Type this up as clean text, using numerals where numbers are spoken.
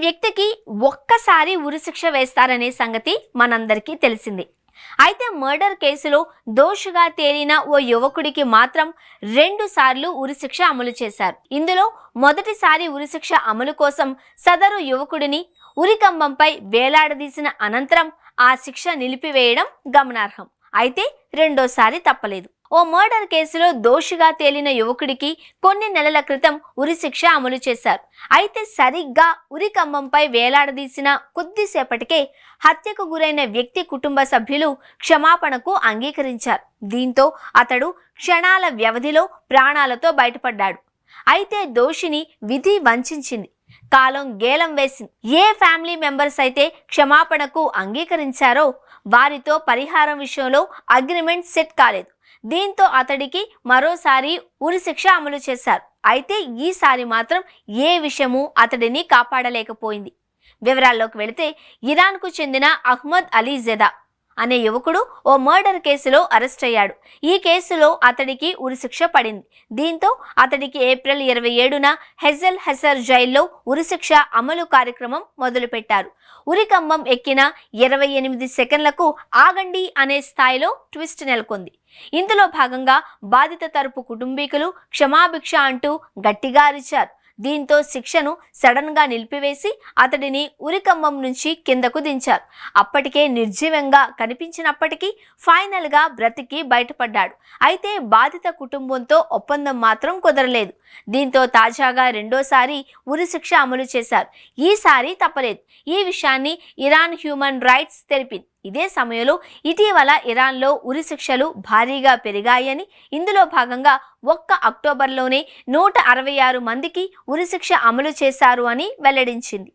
వ్యక్తికి ఒక్కసారి ఉరిశిక్ష వేస్తారనే సంగతి మనందరికీ తెలిసింది. అయితే మర్డర్ కేసులో దోషిగా తేలిన ఓ యువకుడికి మాత్రం 2 సార్లు ఉరిశిక్ష అమలు చేశారు. ఇందులో మొదటిసారి ఉరిశిక్ష అమలు కోసం సదరు యువకుడిని ఉరికంబంపై వేలాడదీసిన అనంతరం ఆ శిక్ష నిలిపివేయడం గమనార్హం. అయితే రెండోసారి తప్పలేదు. ఓ మర్డర్ కేసులో దోషిగా తేలిన యువకుడికి కొన్ని నెలల క్రితం ఉరిశిక్ష అమలు చేశారు. అయితే సరిగ్గా ఉరికంబంపై వేలాడదీసిన కొద్దిసేపటికే హత్యకు గురైన వ్యక్తి కుటుంబ సభ్యులు క్షమాపణకు అంగీకరించారు. దీంతో అతడు క్షణాల వ్యవధిలో ప్రాణాలతో బయటపడ్డాడు. అయితే దోషిని విధి వంచింది, కాలం గేలం వేసింది. ఏ ఫ్యామిలీ మెంబర్స్ అయితే క్షమాపణకు అంగీకరించారో వారితో పరిహారం విషయంలో అగ్రిమెంట్ సెట్ కాలేదు. దీంతో అతడికి మరోసారి ఉరిశిక్ష అమలు చేశారు. అయితే ఈసారి మాత్రం ఏ విషయమూ అతడిని కాపాడలేకపోయింది. వివరాల్లోకి వెళితే ఇరాన్కు చెందిన అహ్మద్ అలీ జెదా అనే యువకుడు ఓ మర్డర్ కేసులో అరెస్ట్ అయ్యాడు. ఈ కేసులో అతడికి ఉరిశిక్ష పడింది. దీంతో అతడికి ఏప్రిల్ 27న హెజల్ హెసర్ జైల్లో ఉరిశిక్ష అమలు కార్యక్రమం మొదలుపెట్టారు. ఉరికంబం ఎక్కిన 28 సెకండ్లకు ఆగండి అనే స్థాయిలో ట్విస్ట్ నెలకొంది. ఇందులో భాగంగా బాధిత తరపు కుటుంబీకులు క్షమాభిక్ష అంటూ గట్టిగా అరిచారు. దీంతో శిక్షను సడన్ గా నిలిపివేసి అతడిని ఉరికంబం నుంచి కిందకు దించారు. అప్పటికే నిర్జీవంగా కనిపించినప్పటికీ ఫైనల్ గా బ్రతికి బయటపడ్డాడు. అయితే బాధిత కుటుంబంతో ఒప్పందం మాత్రం కుదరలేదు. దీంతో తాజాగా రెండోసారి ఉరిశిక్ష అమలు చేశారు. ఈసారి తప్పలేదు. ఈ విషయాన్ని ఇరాన్ హ్యూమన్ రైట్స్ తెలిపింది. ఇదే సమయంలో ఇటీవల ఇరాన్లో ఉరిశిక్షలు భారీగా పెరిగాయని, ఇందులో భాగంగా ఒక్క అక్టోబర్లోనే 166 మందికి ఉరిశిక్ష అమలు చేశారు అని వెల్లడించింది.